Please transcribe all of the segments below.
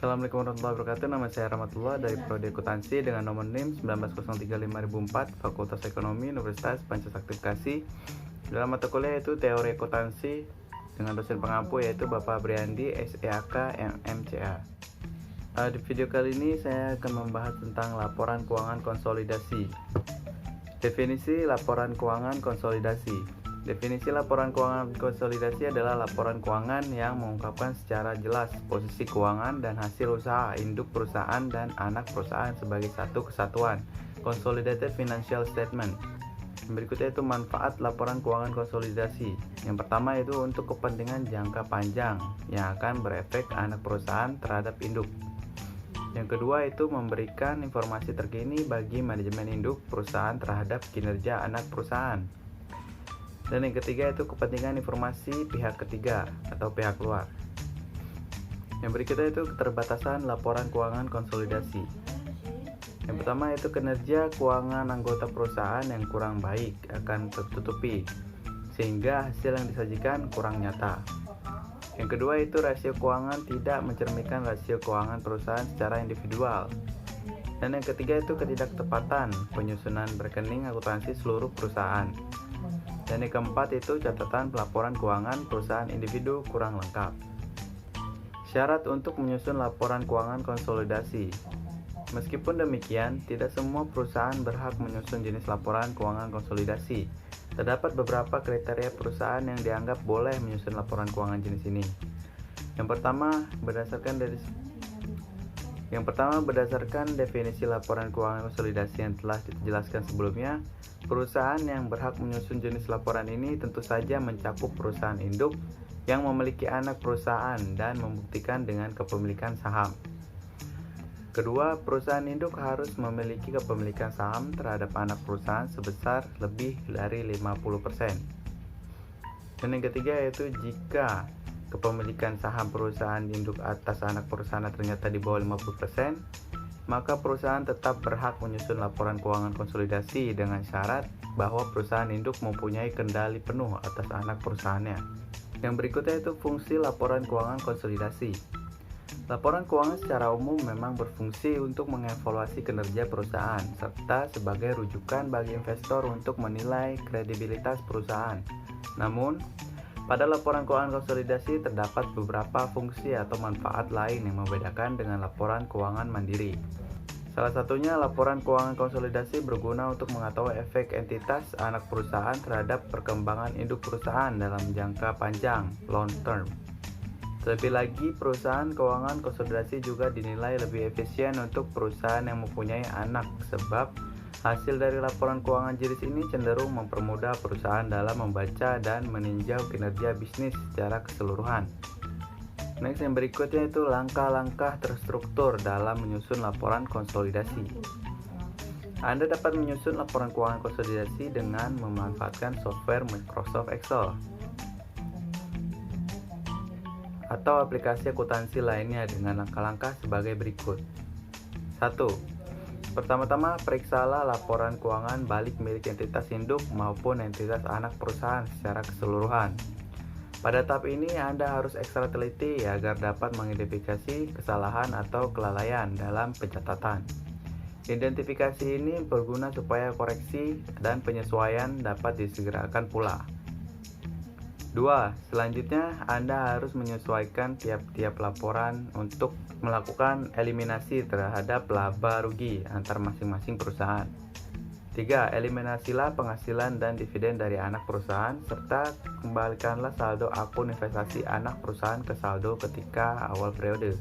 Assalamualaikum warahmatullahi wabarakatuh. Nama saya Rahmatullah dari Prodi Akuntansi dengan nomor NIM 19035004 Fakultas Ekonomi Universitas Pancasakti Bekasi. Dalam mata kuliah yaitu Teori Akuntansi dengan dosen pengampu yaitu Bapak Briandi SEAK MMCA. Di video kali ini saya akan membahas tentang laporan keuangan konsolidasi. Definisi laporan keuangan konsolidasi. Definisi laporan keuangan konsolidasi adalah laporan keuangan yang mengungkapkan secara jelas posisi keuangan dan hasil usaha induk perusahaan dan anak perusahaan sebagai satu kesatuan. Consolidated Financial Statement. Berikutnya itu manfaat laporan keuangan konsolidasi. Yang pertama itu untuk kepentingan jangka panjang yang akan berefek anak perusahaan terhadap induk. Yang kedua itu memberikan informasi terkini bagi manajemen induk perusahaan terhadap kinerja anak perusahaan. Dan yang ketiga itu kepentingan informasi pihak ketiga atau pihak luar. Yang berikutnya itu keterbatasan laporan keuangan konsolidasi. Yang pertama itu kinerja keuangan anggota perusahaan yang kurang baik akan tertutupi sehingga hasil yang disajikan kurang nyata. Yang kedua itu rasio keuangan tidak mencerminkan rasio keuangan perusahaan secara individual. Dan yang ketiga itu ketidaktepatan penyusunan rekening akuntansi seluruh perusahaan. Dan yang keempat itu catatan pelaporan keuangan perusahaan individu kurang lengkap. Syarat untuk menyusun laporan keuangan konsolidasi. Meskipun demikian, tidak semua perusahaan berhak menyusun jenis laporan keuangan konsolidasi. Terdapat beberapa kriteria perusahaan yang dianggap boleh menyusun laporan keuangan jenis ini. Yang pertama, berdasarkan definisi laporan keuangan konsolidasi yang telah dijelaskan sebelumnya, perusahaan yang berhak menyusun jenis laporan ini tentu saja mencakup perusahaan induk yang memiliki anak perusahaan dan membuktikan dengan kepemilikan saham. Kedua, perusahaan induk harus memiliki kepemilikan saham terhadap anak perusahaan sebesar lebih dari 50%. Dan yang ketiga yaitu jika kepemilikan saham perusahaan induk atas anak perusahaan ternyata di bawah 50%, maka perusahaan tetap berhak menyusun laporan keuangan konsolidasi dengan syarat bahwa perusahaan induk mempunyai kendali penuh atas anak perusahaannya. Yang berikutnya itu fungsi laporan keuangan konsolidasi. Laporan keuangan secara umum memang berfungsi untuk mengevaluasi kinerja perusahaan serta sebagai rujukan bagi investor untuk menilai kredibilitas perusahaan. Namun, pada laporan keuangan konsolidasi terdapat beberapa fungsi atau manfaat lain yang membedakan dengan laporan keuangan mandiri. Salah satunya laporan keuangan konsolidasi berguna untuk mengetahui efek entitas anak perusahaan terhadap perkembangan induk perusahaan dalam jangka panjang (long term). Terlebih lagi, perusahaan keuangan konsolidasi juga dinilai lebih efisien untuk perusahaan yang mempunyai anak sebab hasil dari laporan keuangan jenis ini cenderung mempermudah perusahaan dalam membaca dan meninjau kinerja bisnis secara keseluruhan. Next, yang berikutnya itu langkah-langkah terstruktur dalam menyusun laporan konsolidasi. Anda dapat menyusun laporan keuangan konsolidasi dengan memanfaatkan software Microsoft Excel atau aplikasi akuntansi lainnya dengan langkah-langkah sebagai berikut. 1. Pertama-tama, periksalah laporan keuangan balik milik entitas induk maupun entitas anak perusahaan secara keseluruhan. Pada tahap ini, Anda harus ekstra teliti agar dapat mengidentifikasi kesalahan atau kelalaian dalam pencatatan. Identifikasi ini berguna supaya koreksi dan penyesuaian dapat disegerakan pula. 2. Selanjutnya, Anda harus menyesuaikan tiap-tiap laporan untuk melakukan eliminasi terhadap laba rugi antar masing-masing perusahaan. 3. Eliminasilah penghasilan dan dividen dari anak perusahaan serta kembalikanlah saldo akun investasi anak perusahaan ke saldo ketika awal periode.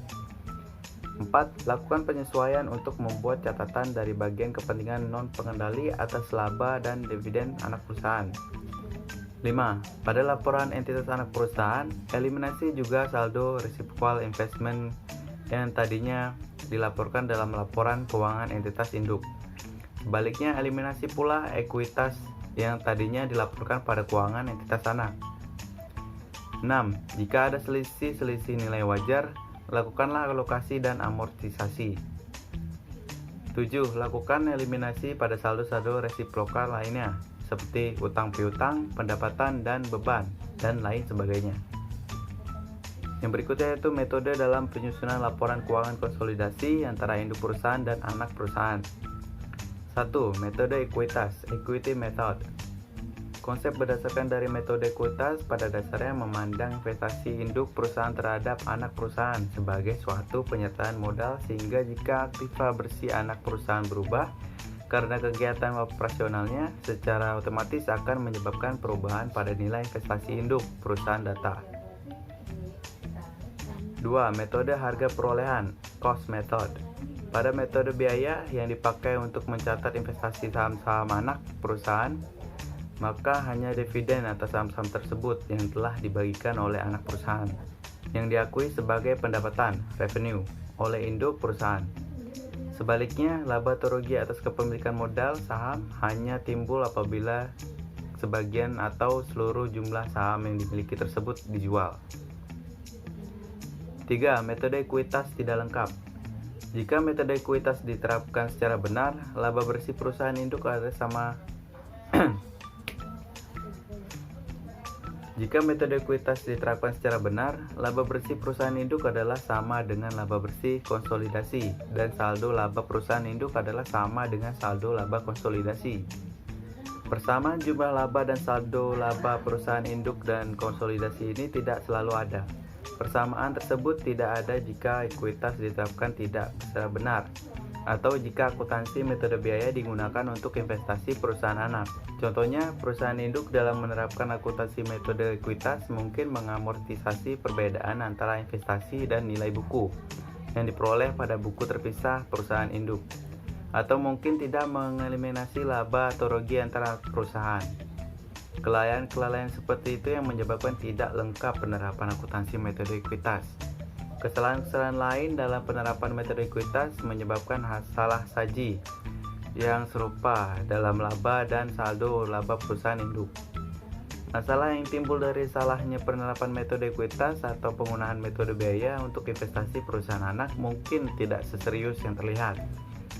4. Lakukan penyesuaian untuk membuat catatan dari bagian kepentingan non-pengendali atas laba dan dividen anak perusahaan. 5. Pada laporan entitas anak perusahaan, eliminasi juga saldo residual investment yang tadinya dilaporkan dalam laporan keuangan entitas induk. Sebaliknya, eliminasi pula ekuitas yang tadinya dilaporkan pada keuangan entitas anak. 6. Jika ada selisih nilai wajar, lakukanlah alokasi dan amortisasi. 7. Lakukan eliminasi pada saldo-saldo resiprokal lainnya, seperti utang piutang, pendapatan dan beban, dan lain sebagainya. Yang berikutnya yaitu metode dalam penyusunan laporan keuangan konsolidasi antara induk perusahaan dan anak perusahaan. 1. Metode ekuitas, equity method. Konsep berdasarkan dari metode ekuitas pada dasarnya memandang investasi induk perusahaan terhadap anak perusahaan sebagai suatu penyertaan modal, sehingga jika aktiva bersih anak perusahaan berubah karena kegiatan operasionalnya, secara otomatis akan menyebabkan perubahan pada nilai investasi induk perusahaan data. 2. Metode harga perolehan, cost method. Pada metode biaya yang dipakai untuk mencatat investasi saham-saham anak perusahaan, maka hanya dividen atas saham-saham tersebut yang telah dibagikan oleh anak perusahaan, yang diakui sebagai pendapatan, revenue, oleh induk perusahaan. Sebaliknya, laba atau rugi atas kepemilikan modal saham hanya timbul apabila sebagian atau seluruh jumlah saham yang dimiliki tersebut dijual. 3. Metode ekuitas tidak lengkap. Jika metode ekuitas diterapkan secara benar, laba bersih perusahaan induk adalah sama Jika metode ekuitas diterapkan secara benar, laba bersih perusahaan induk adalah sama dengan laba bersih konsolidasi, dan saldo laba perusahaan induk adalah sama dengan saldo laba konsolidasi. Persamaan jumlah laba dan saldo laba perusahaan induk dan konsolidasi ini tidak selalu ada. Persamaan tersebut tidak ada jika ekuitas diterapkan tidak secara benar, atau jika akuntansi metode biaya digunakan untuk investasi perusahaan anak. Contohnya, perusahaan induk dalam menerapkan akuntansi metode ekuitas mungkin mengamortisasi perbedaan antara investasi dan nilai buku yang diperoleh pada buku terpisah perusahaan induk, atau mungkin tidak mengeliminasi laba atau rugi antara perusahaan. Kelalaian seperti itu yang menyebabkan tidak lengkap penerapan akuntansi metode ekuitas. Kesalahan-kesalahan lain dalam penerapan metode ekuitas menyebabkan salah saji yang serupa dalam laba dan saldo laba perusahaan induk. Masalah yang timbul dari salahnya penerapan metode ekuitas atau penggunaan metode biaya untuk investasi perusahaan anak mungkin tidak seserius yang terlihat.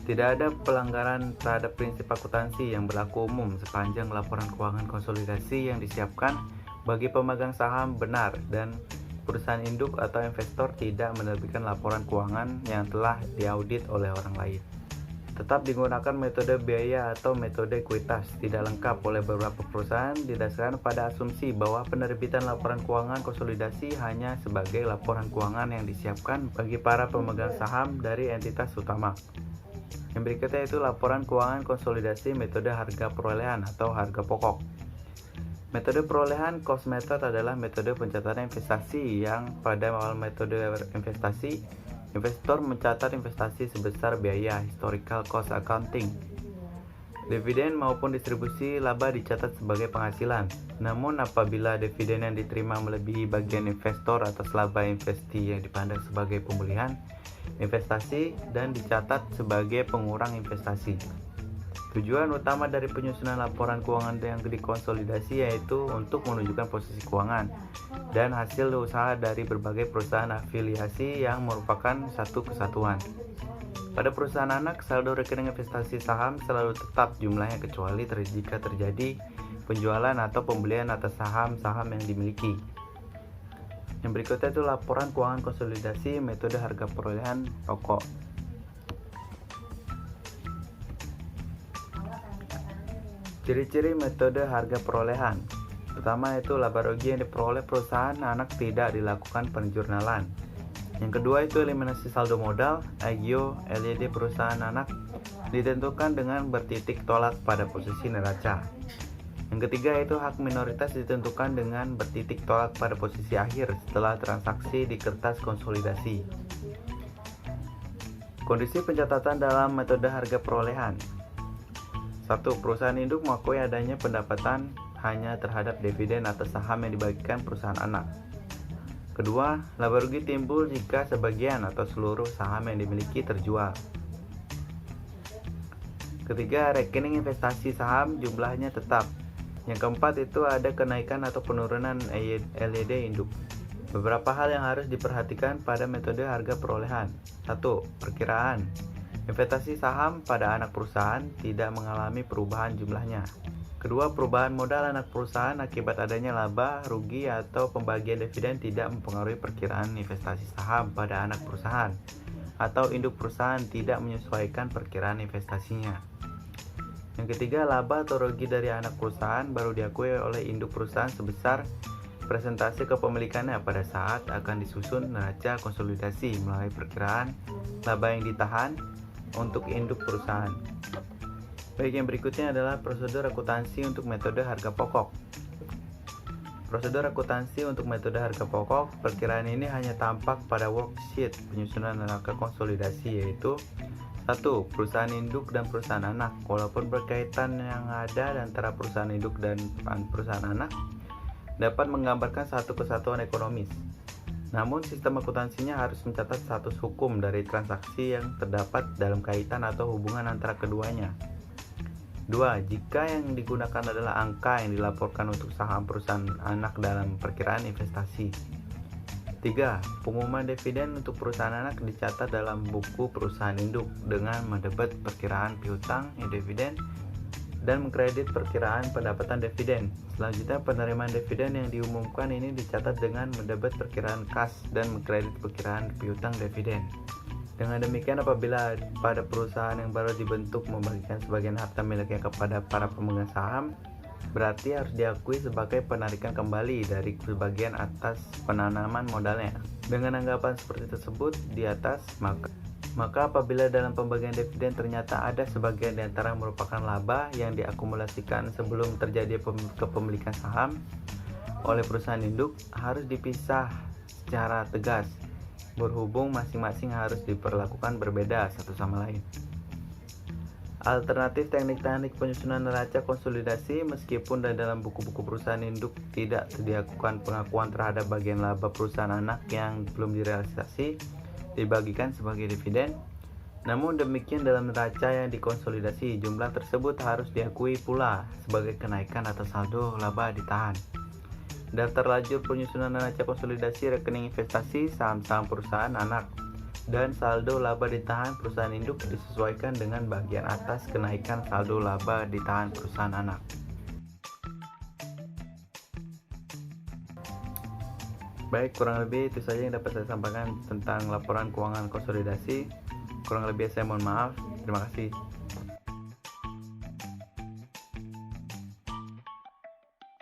Tidak ada pelanggaran terhadap prinsip akuntansi yang berlaku umum sepanjang laporan keuangan konsolidasi yang disiapkan bagi pemegang saham benar dan perusahaan induk atau investor tidak menerbitkan laporan keuangan yang telah diaudit oleh orang lain. Tetap digunakan metode biaya atau metode ekuitas tidak lengkap oleh beberapa perusahaan didasarkan pada asumsi bahwa penerbitan laporan keuangan konsolidasi hanya sebagai laporan keuangan yang disiapkan bagi para pemegang saham dari entitas utama. Yang berikutnya itu laporan keuangan konsolidasi metode harga perolehan atau harga pokok. Metode perolehan cost method adalah metode pencatatan investasi yang pada awal metode investasi, investor mencatat investasi sebesar biaya historical cost accounting. Dividen maupun distribusi laba dicatat sebagai penghasilan. Namun apabila dividen yang diterima melebihi bagian investor atas laba investi yang dipandang sebagai pemulihan investasi dan dicatat sebagai pengurang investasi. Tujuan utama dari penyusunan laporan keuangan yang dikonsolidasi yaitu untuk menunjukkan posisi keuangan dan hasil usaha dari berbagai perusahaan afiliasi yang merupakan satu kesatuan. Pada perusahaan anak, saldo rekening investasi saham selalu tetap jumlahnya kecuali jika terjadi penjualan atau pembelian atas saham-saham yang dimiliki. Yang berikutnya itu laporan keuangan konsolidasi metode harga perolehan pokok. Ciri-ciri metode harga perolehan. Pertama itu laba rugi yang diperoleh perusahaan anak tidak dilakukan penjurnalan. Yang kedua itu eliminasi saldo modal, agio, LED perusahaan anak ditentukan dengan bertitik tolak pada posisi neraca. Yang ketiga itu hak minoritas ditentukan dengan bertitik tolak pada posisi akhir setelah transaksi di kertas konsolidasi. Kondisi pencatatan dalam metode harga perolehan. 1. Perusahaan induk mengakui adanya pendapatan hanya terhadap dividen atas saham yang dibagikan perusahaan anak. Kedua, laba rugi timbul jika sebagian atau seluruh saham yang dimiliki terjual. Ketiga, rekening investasi saham jumlahnya tetap. Yang keempat itu ada kenaikan atau penurunan LED induk. Beberapa hal yang harus diperhatikan pada metode harga perolehan. 1. Perkiraan. Investasi saham pada anak perusahaan tidak mengalami perubahan jumlahnya. Kedua, perubahan modal anak perusahaan akibat adanya laba, rugi, atau pembagian dividen tidak mempengaruhi perkiraan investasi saham pada anak perusahaan, atau induk perusahaan tidak menyesuaikan perkiraan investasinya. Yang ketiga, laba atau rugi dari anak perusahaan baru diakui oleh induk perusahaan sebesar presentase kepemilikannya pada saat akan disusun neraca konsolidasi melalui perkiraan laba yang ditahan untuk induk perusahaan. Baik, yang berikutnya adalah prosedur akuntansi untuk metode harga pokok. Prosedur akuntansi untuk metode harga pokok, perkiraan ini hanya tampak pada worksheet penyusunan neraca konsolidasi, yaitu 1. Perusahaan induk dan perusahaan anak. Walaupun berkaitan yang ada antara perusahaan induk dan perusahaan anak dapat menggambarkan satu kesatuan ekonomis, namun sistem akuntansinya harus mencatat status hukum dari transaksi yang terdapat dalam kaitan atau hubungan antara keduanya. 2. Jika yang digunakan adalah angka yang dilaporkan untuk saham perusahaan anak dalam perkiraan investasi. 3. Pengumuman dividen untuk perusahaan anak dicatat dalam buku perusahaan induk dengan mendebet perkiraan piutang dividen dan mengkredit perkiraan pendapatan dividen. Selanjutnya, penerimaan dividen yang diumumkan ini dicatat dengan mendebet perkiraan kas dan mengkredit perkiraan piutang dividen. Dengan demikian, apabila pada perusahaan yang baru dibentuk membagikan sebagian harta miliknya kepada para pemegang saham, berarti harus diakui sebagai penarikan kembali dari sebagian atas penanaman modalnya. Dengan anggapan seperti tersebut di atas, maka apabila dalam pembagian dividen ternyata ada sebagian di antara merupakan laba yang diakumulasikan sebelum terjadi kepemilikan saham oleh perusahaan induk, harus dipisah secara tegas, berhubung masing-masing harus diperlakukan berbeda satu sama lain. Alternatif teknik-teknik penyusunan neraca konsolidasi, meskipun dalam buku-buku perusahaan induk tidak dilakukan pengakuan terhadap bagian laba perusahaan anak yang belum direalisasi dibagikan sebagai dividen, namun demikian dalam neraca yang dikonsolidasi, jumlah tersebut harus diakui pula sebagai kenaikan atas saldo laba ditahan. Daftar lajur penyusunan neraca konsolidasi rekening investasi saham-saham perusahaan anak dan saldo laba ditahan perusahaan induk disesuaikan dengan bagian atas kenaikan saldo laba ditahan perusahaan anak. Baik, kurang lebih itu saja yang dapat saya sampaikan tentang laporan keuangan konsolidasi. Kurang lebih saya mohon maaf. Terima kasih.